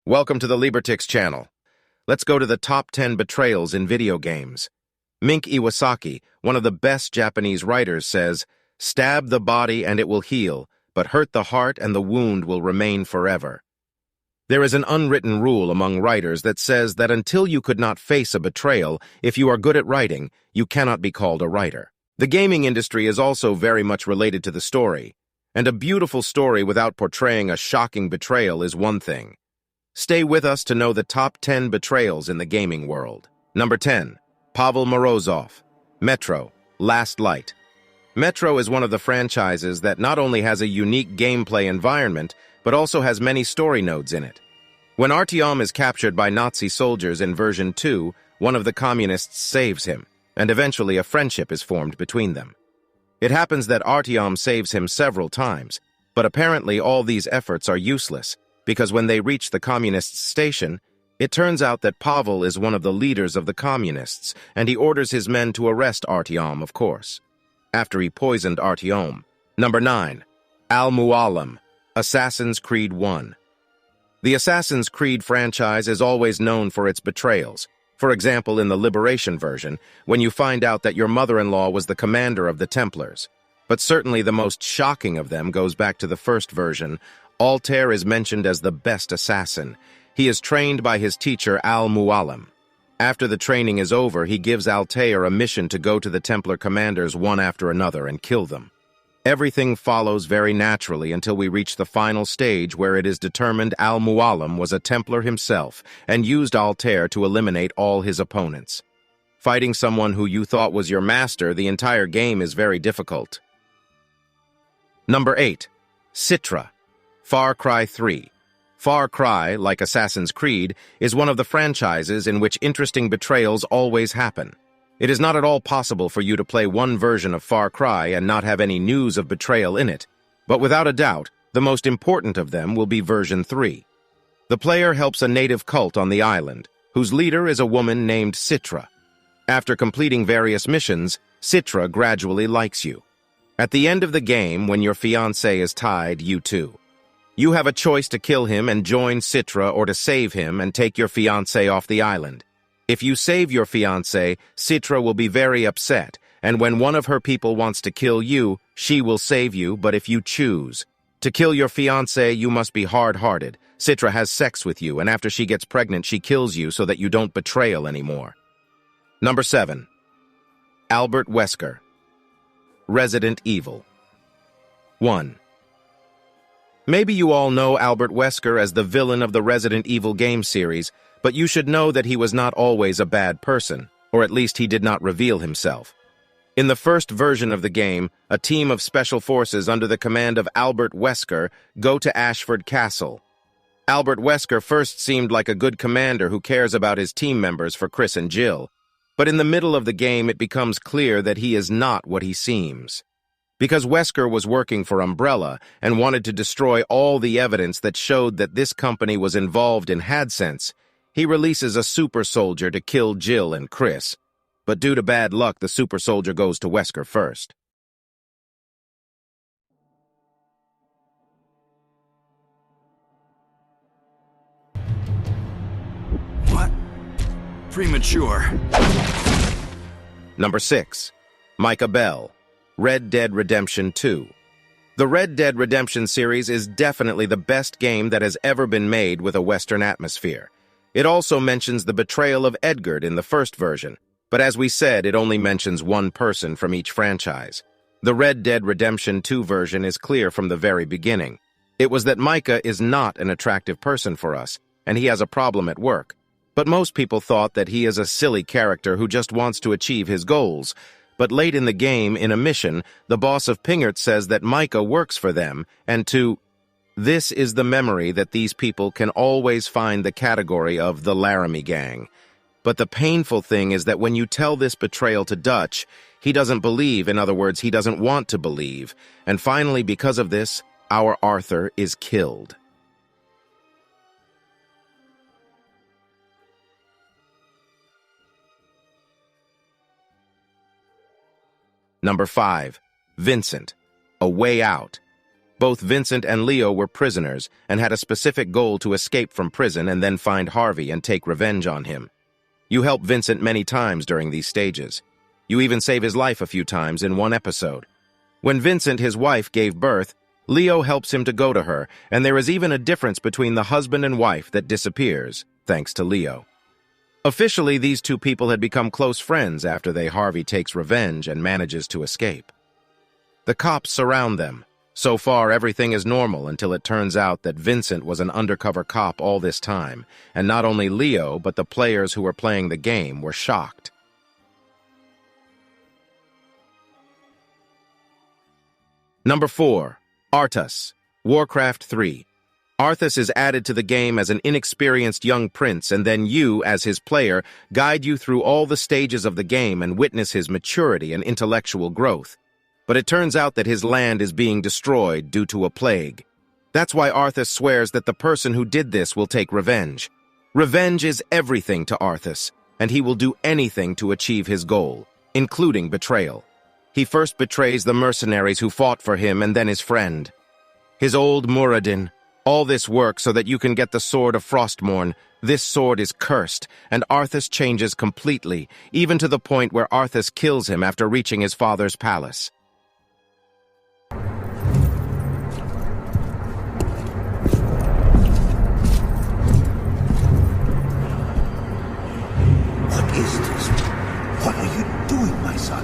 Welcome to the Libertix channel. Let's go to the top 10 betrayals in video games. Mink Iwasaki, one of the best Japanese writers, says, "Stab the body and it will heal, but hurt the heart and the wound will remain forever." There is an unwritten rule among writers that says that until you could not face a betrayal, if you are good at writing, you cannot be called a writer. The gaming industry is also very much related to the story, and a beautiful story without portraying a shocking betrayal is one thing. Stay with us to know the top 10 betrayals in the gaming world. Number 10. Pavel Morozov, Metro, Last Light. Metro is one of the franchises that not only has a unique gameplay environment, but also has many story nodes in it. When Artyom is captured by Nazi soldiers in version 2, one of the communists saves him, and eventually a friendship is formed between them. It happens that Artyom saves him several times, but apparently all these efforts are useless, because when they reach the communists' station, it turns out that Pavel is one of the leaders of the communists, and he orders his men to arrest Artyom, of course, after he poisoned Artyom. Number 9. Al-Mualim, Assassin's Creed 1. The Assassin's Creed franchise is always known for its betrayals. For example, in the Liberation version, when you find out that your mother-in-law was the commander of the Templars. But certainly the most shocking of them goes back to the first version. Altair is mentioned as the best assassin. He is trained by his teacher Al-Mualim. After the training is over, he gives Altair a mission to go to the Templar commanders one after another and kill them. Everything follows very naturally until we reach the final stage where it is determined Al-Mualim was a Templar himself and used Altair to eliminate all his opponents. Fighting someone who you thought was your master the entire game is very difficult. Number 8. Citra, Far Cry 3. Far Cry, like Assassin's Creed, is one of the franchises in which interesting betrayals always happen. It is not at all possible for you to play one version of Far Cry and not have any news of betrayal in it, but without a doubt, the most important of them will be version 3. The player helps a native cult on the island, whose leader is a woman named Citra. After completing various missions, Citra gradually likes you. At the end of the game, when your fiancé is tied, you two. You have a choice to kill him and join Citra or to save him and take your fiancé off the island. If you save your fiancé, Citra will be very upset, and when one of her people wants to kill you, she will save you, but if you choose to kill your fiancé, you must be hard-hearted. Citra has sex with you, and after she gets pregnant, she kills you so that you don't betrayal anymore. Number 7. Albert Wesker, Resident Evil 1. Maybe you all know Albert Wesker as the villain of the Resident Evil game series, but you should know that he was not always a bad person, or at least he did not reveal himself. In the first version of the game, a team of special forces under the command of Albert Wesker go to Ashford Castle. Albert Wesker first seemed like a good commander who cares about his team members for Chris and Jill, but in the middle of the game it becomes clear that he is not what he seems. Because Wesker was working for Umbrella and wanted to destroy all the evidence that showed that this company was involved in HadSense, he releases a super soldier to kill Jill and Chris. But due to bad luck, the super soldier goes to Wesker first. What? Premature. Number 6. Micah Bell, Red Dead Redemption 2. The Red Dead Redemption series is definitely the best game that has ever been made with a Western atmosphere. It also mentions the betrayal of Edgar in the first version, but as we said, it only mentions one person from each franchise. The Red Dead Redemption 2 version is clear from the very beginning. It was that Micah is not an attractive person for us, and he has a problem at work. But most people thought that he is a silly character who just wants to achieve his goals. But late in the game, in a mission, the boss of Pingert says that Micah works for them, and this is the memory that these people can always find the category of the Laramie Gang. But the painful thing is that when you tell this betrayal to Dutch, he doesn't believe, in other words, he doesn't want to believe. And finally, because of this, our Arthur is killed. Number 5. Vincent, A Way Out. Both Vincent and Leo were prisoners and had a specific goal to escape from prison and then find Harvey and take revenge on him. You help Vincent many times during these stages. You even save his life a few times in one episode. When Vincent, his wife, gave birth, Leo helps him to go to her, and there is even a difference between the husband and wife that disappears, thanks to Leo. Officially, these two people had become close friends after Harvey takes revenge and manages to escape. The cops surround them. So far, everything is normal until it turns out that Vincent was an undercover cop all this time, and not only Leo, but the players who were playing the game were shocked. Number 4. Arthas, Warcraft 3. Arthas is added to the game as an inexperienced young prince, and then you, as his player, guide you through all the stages of the game and witness his maturity and intellectual growth. But it turns out that his land is being destroyed due to a plague. That's why Arthas swears that the person who did this will take revenge. Revenge is everything to Arthas, and he will do anything to achieve his goal, including betrayal. He first betrays the mercenaries who fought for him and then his friend. His old Muradin. All this work so that you can get the Sword of Frostmourne. This sword is cursed, and Arthas changes completely, even to the point where Arthas kills him after reaching his father's palace. What is this? What are you doing, my son?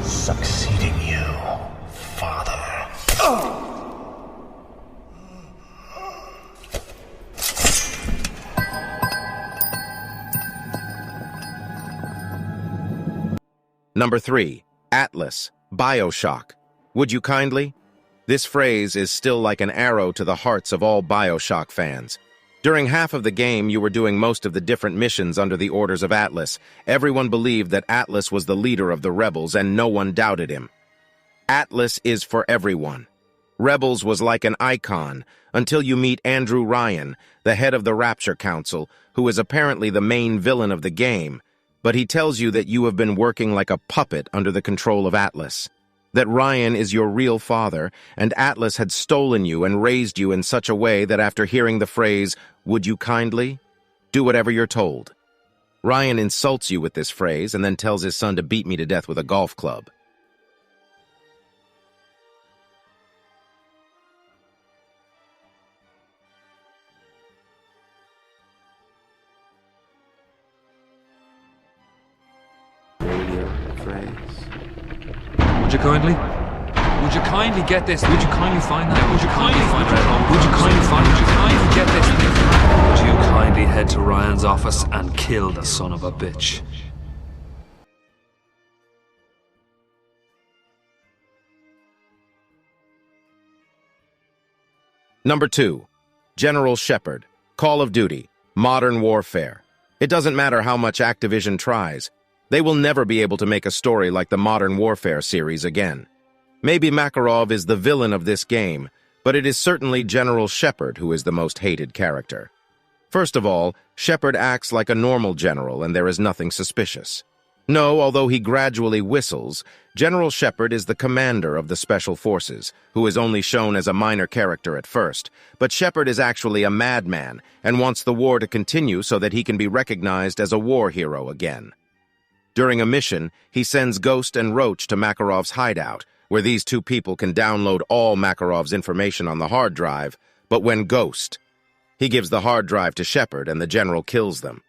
Succeeding you, father. Number 3. Atlas, Bioshock. Would you kindly? This phrase is still like an arrow to the hearts of all Bioshock fans. During half of the game, you were doing most of the different missions under the orders of Atlas. Everyone believed that Atlas was the leader of the rebels, and no one doubted him. Atlas is for everyone. Rebels was like an icon, until you meet Andrew Ryan, the head of the Rapture Council, who is apparently the main villain of the game, but he tells you that you have been working like a puppet under the control of Atlas. That Ryan is your real father, and Atlas had stolen you and raised you in such a way that after hearing the phrase, "Would you kindly?" do whatever you're told. Ryan insults you with this phrase and then tells his son to beat me to death with a golf club. Would you kindly? Would you kindly get this? Would you kindly find that? Would you kindly find that? Would you kindly find? Would you kindly get this? Would you kindly head to Ryan's office and kill the son of a bitch? Number 2. General Shepard, Call of Duty, Modern Warfare. It doesn't matter how much Activision tries. They will never be able to make a story like the Modern Warfare series again. Maybe Makarov is the villain of this game, but it is certainly General Shepard who is the most hated character. First of all, Shepard acts like a normal general and there is nothing suspicious. No, although he gradually whistles, General Shepard is the commander of the Special Forces, who is only shown as a minor character at first, but Shepard is actually a madman and wants the war to continue so that he can be recognized as a war hero again. During a mission, he sends Ghost and Roach to Makarov's hideout, where these two people can download all Makarov's information on the hard drive, but when Ghost, he gives the hard drive to Shepard and the general kills them.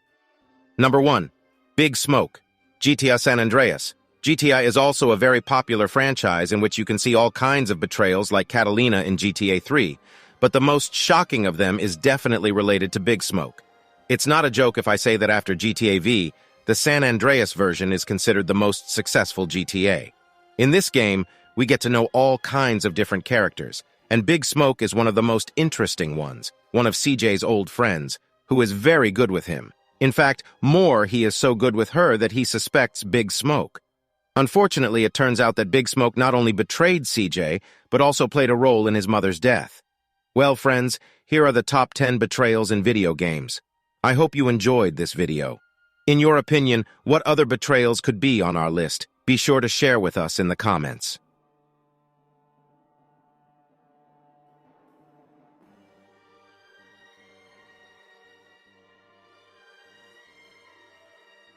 Number 1. Big Smoke, GTA San Andreas. GTA is also a very popular franchise in which you can see all kinds of betrayals like Catalina in GTA 3, but the most shocking of them is definitely related to Big Smoke. It's not a joke if I say that after GTA V, the San Andreas version is considered the most successful GTA. In this game, we get to know all kinds of different characters, and Big Smoke is one of the most interesting ones, one of CJ's old friends, who is very good with him. In fact, he is so good with her that he suspects Big Smoke. Unfortunately, it turns out that Big Smoke not only betrayed CJ, but also played a role in his mother's death. Well, friends, here are the top 10 betrayals in video games. I hope you enjoyed this video. In your opinion, what other betrayals could be on our list? Be sure to share with us in the comments.